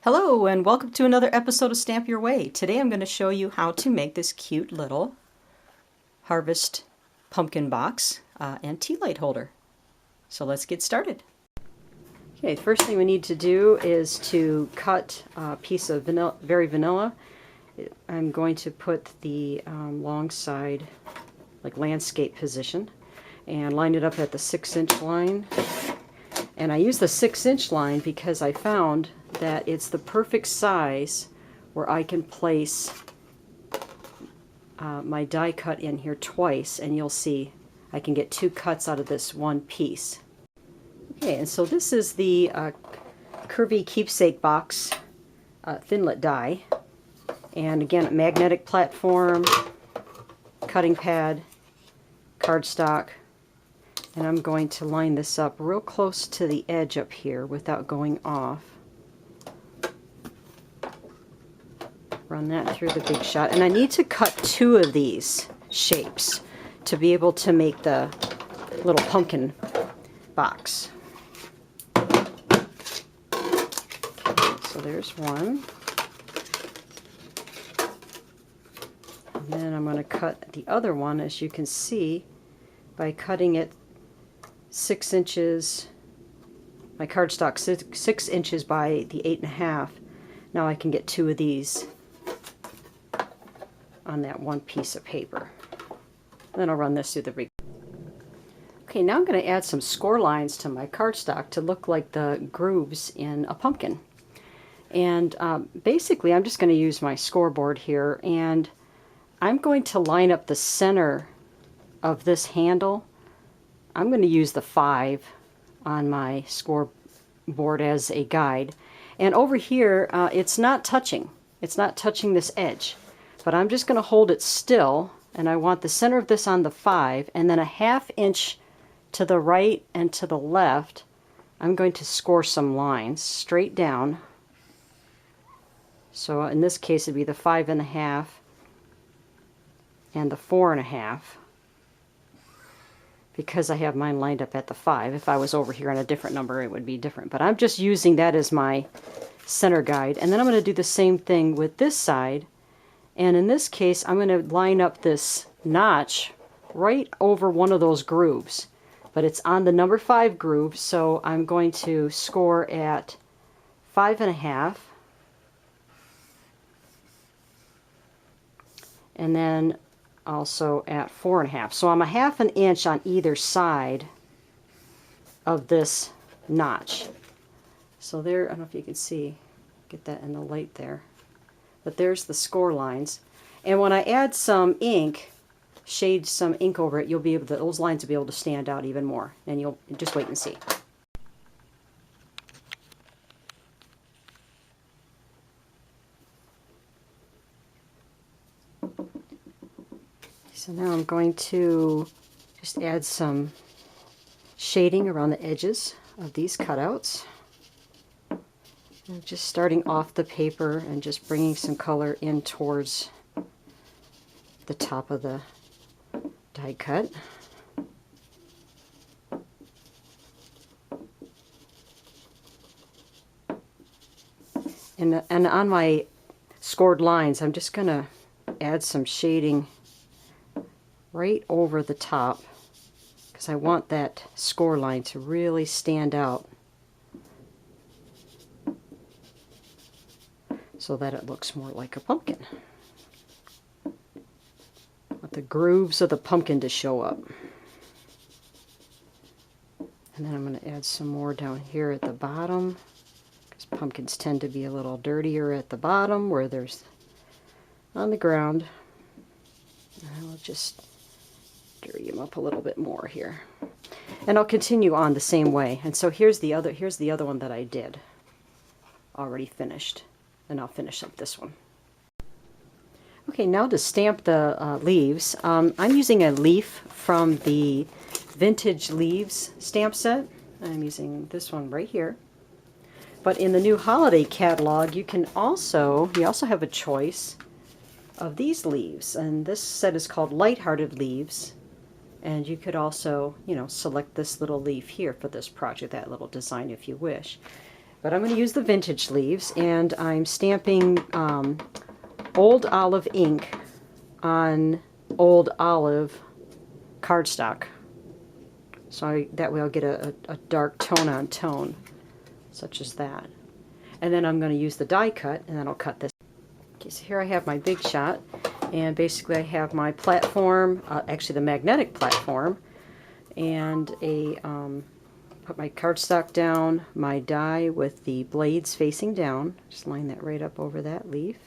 Hello and welcome to another episode of Stamp Your Way. Today I'm going to show you how to make this cute little harvest pumpkin box and tea light holder. So let's get started. Okay, the first thing we need to do is to cut a piece of vanilla, very vanilla. I'm going to put the long side, like landscape position, and line it up at the 6-inch line. And I use the 6-inch line because I found that it's the perfect size where I can place my die cut in here twice, and you'll see I can get 2 cuts out of this one piece. Okay, and so this is the Curvy Keepsake box Thinlit die. And again, a magnetic platform, cutting pad, cardstock. And I'm going to line this up real close to the edge up here without going off. Run that through the big shot. And I need to cut 2 of these shapes to be able to make the little pumpkin box. So there's one. And then I'm going to cut the other one, as you can see, by cutting it 6 inches, my cardstock 6 inches by the 8.5. Now I can get 2 of these on that one piece of paper. And then I'll run this through the rig. Okay, now I'm going to add some score lines to my cardstock to look like the grooves in a pumpkin. And basically I'm just going to use my scoreboard here, and I'm going to line up the center of this handle. I'm going to use the 5 on my scoreboard as a guide. And over here, it's not touching. It's not touching this edge. But I'm just going to hold it still, and I want the center of this on the 5, and then a 1/2 inch to the right and to the left, I'm going to score some lines straight down. So in this case, it'd be the 5.5 and the 4.5. Because I have mine lined up at the 5. If I was over here on a different number, it would be different. But I'm just using that as my center guide. And then I'm going to do the same thing with this side. And in this case, I'm going to line up this notch right over one of those grooves. But it's on the number 5 groove, so I'm going to score at 5.5. And then also at 4.5. So I'm a 1/2 inch on either side of this notch. So there, I don't know if you can see, get that in the light there. But there's the score lines. And when I add some ink, shade some ink over it, you'll be able to, those lines will be able to stand out even more. And you'll just wait and see. So now I'm going to just add some shading around the edges of these cutouts. And just starting off the paper and just bringing some color in towards the top of the die cut. And on my scored lines, I'm just going to add some shading right over the top, because I want that score line to really stand out so that it looks more like a pumpkin. I want the grooves of the pumpkin to show up. And then I'm going to add some more down here at the bottom, because pumpkins tend to be a little dirtier at the bottom where there's on the ground. And I'll just dirty them up a little bit more here. And I'll continue on the same way. And so here's the other one that I did already finished. And I'll finish up this one. Okay, now to stamp the leaves. I'm using a leaf from the Vintage Leaves stamp set. I'm using this one right here. But in the new holiday catalog, you also have a choice of these leaves. And this set is called Lighthearted Leaves. And you could also, select this little leaf here for this project, that little design if you wish. but I'm going to use the vintage leaves, and I'm stamping old olive ink on old olive cardstock. So that way I'll get a dark tone on tone, such as that. And then I'm going to use the die cut, and then I'll cut this. Okay, so here I have my big shot, and basically I have my platform, actually the magnetic platform, and put my cardstock down, my die with the blades facing down. Just line that right up over that leaf.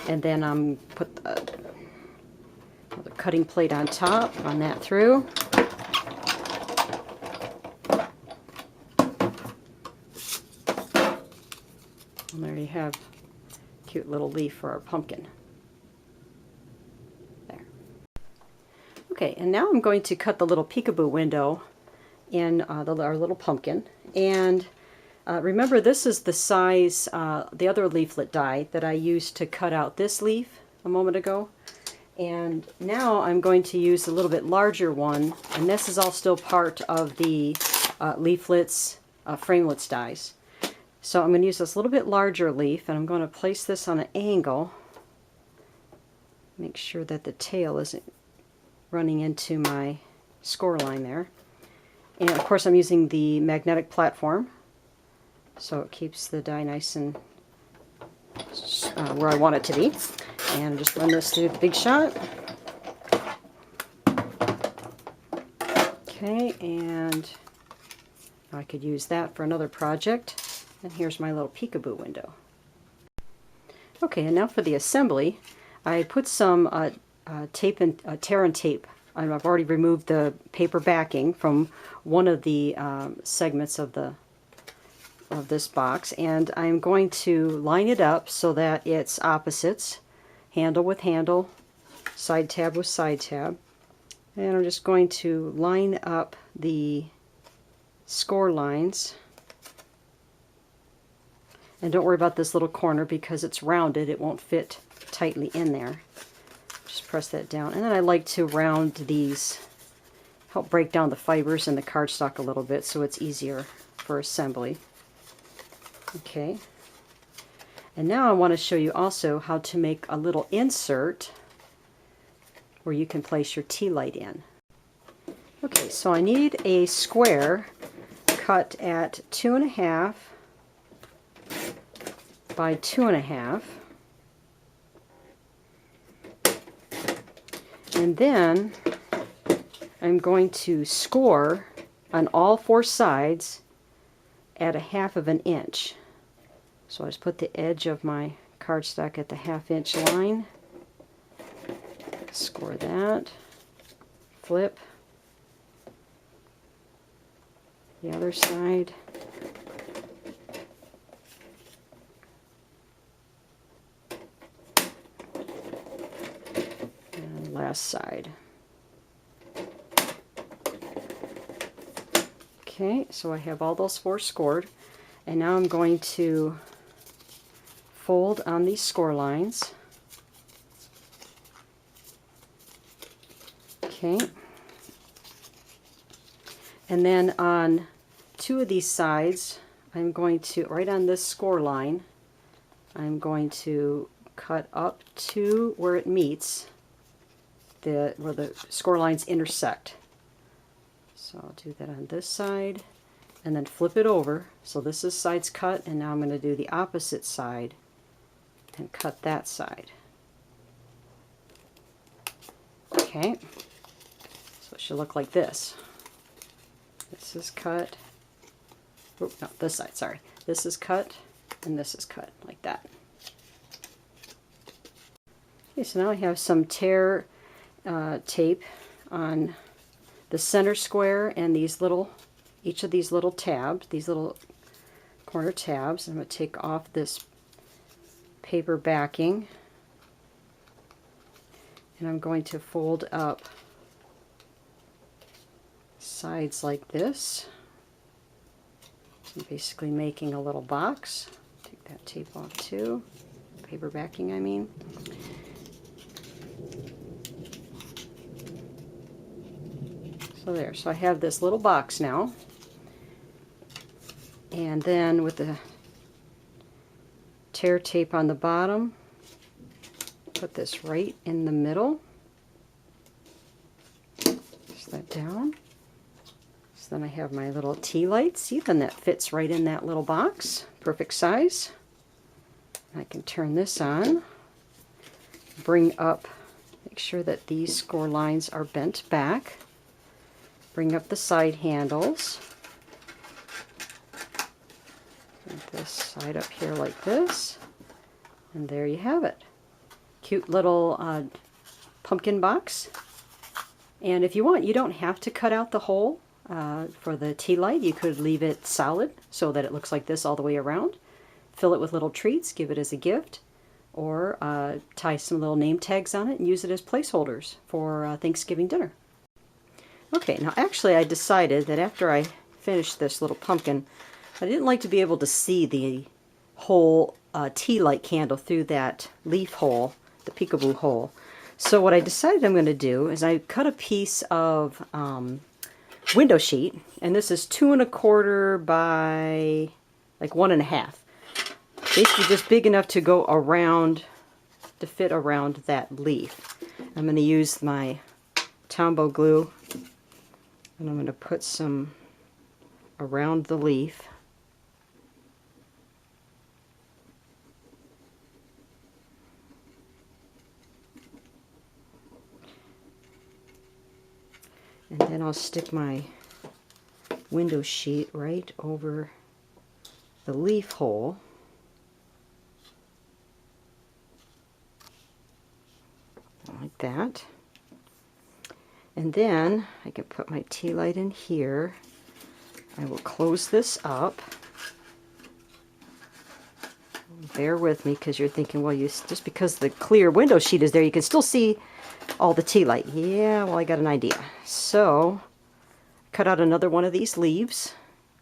And then I'm put the cutting plate on top, run that through. And there you have a cute little leaf for our pumpkin. There. Okay, and now I'm going to cut the little peekaboo window in our little pumpkin. And remember, this is the size, the other leaflet die that I used to cut out this leaf a moment ago. And now I'm going to use a little bit larger one, and this is all still part of the leaflets, framelits dies. So I'm going to use this little bit larger leaf, and I'm going to place this on an angle. Make sure that the tail isn't running into my score line there. And of course I'm using the magnetic platform, so it keeps the die nice and where I want it to be. And just run this through the big shot. Okay, and I could use that for another project. And here's my little peekaboo window. Okay, and now for the assembly, I put some tape and tear and tape. I've already removed the paper backing from one of the segments of this box, and I'm going to line it up so that it's opposites, handle with handle, side tab with side tab. And I'm just going to line up the score lines. And don't worry about this little corner because it's rounded, it won't fit tightly in there. Just press that down. And then I like to round these, help break down the fibers in the cardstock a little bit so it's easier for assembly. Okay. And now I want to show you also how to make a little insert where you can place your tea light in. Okay, so I need a square cut at 2.5 by 2.5, and then I'm going to score on all 4 sides at 1/2 inch. So I just put the edge of my cardstock at the 1/2 inch line, score that, flip the other side, and last side. Okay, so I have all those 4 scored, and now I'm going to fold on these score lines. Okay, and then on 2 of these sides, I'm going to, right on this score line, I'm going to cut up to where it meets, where the score lines intersect. So I'll do that on this side, and then flip it over. So this is side's cut, and now I'm going to do the opposite side and cut that side. Okay, so it should look like this. This is cut. Oh, no, this side, sorry. This is cut, and this is cut, like that. Okay, so now I have some tear tape on the center square and these little, each of these little tabs, these little corner tabs. I'm going to take off this paper backing, and I'm going to fold up sides like this. So I'm basically making a little box. Take that tape off too, paper backing I mean. So there, so I have this little box now. And then with the tear tape on the bottom, put this right in the middle. Press that down. So then I have my little tea light. See, then that fits right in that little box. Perfect size. I can turn this on. Bring up, make sure that these score lines are bent back. Bring up the side handles. Put this side up here like this. And there you have it. Cute little pumpkin box. And if you want, you don't have to cut out the hole for the tea light. You could leave it solid so that it looks like this all the way around. Fill it with little treats, give it as a gift, or tie some little name tags on it and use it as placeholders for Thanksgiving dinner. Okay, now actually I decided that after I finished this little pumpkin, I didn't like to be able to see the whole tea light candle through that leaf hole, the peekaboo hole. So what I decided I'm going to do is I cut a piece of window sheet, and this is 2 1/4 by like 1 1/2. Basically just big enough to go around, to fit around that leaf. I'm going to use my Tombow glue, and I'm going to put some around the leaf. And then I'll stick my window sheet right over the leaf hole. Like that. And then I can put my tea light in here. I will close this up. Bear with me because you're thinking, well, just because the clear window sheet is there, you can still see all the tea light. Yeah, well, I got an idea. So, cut out another one of these leaves,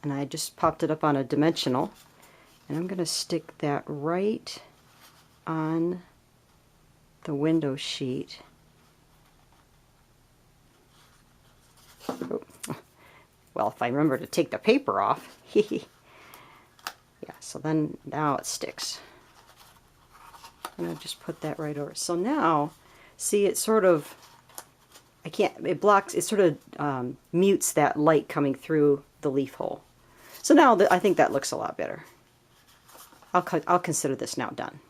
and I just popped it up on a dimensional, and I'm going to stick that right on the window sheet. Oh. Well, if I remember to take the paper off. Yeah, so then now it sticks. I'm going to just put that right over. So now, see, it sort of, it blocks, it sort of mutes that light coming through the leaf hole. So now I think that looks a lot better. I'll consider this now done.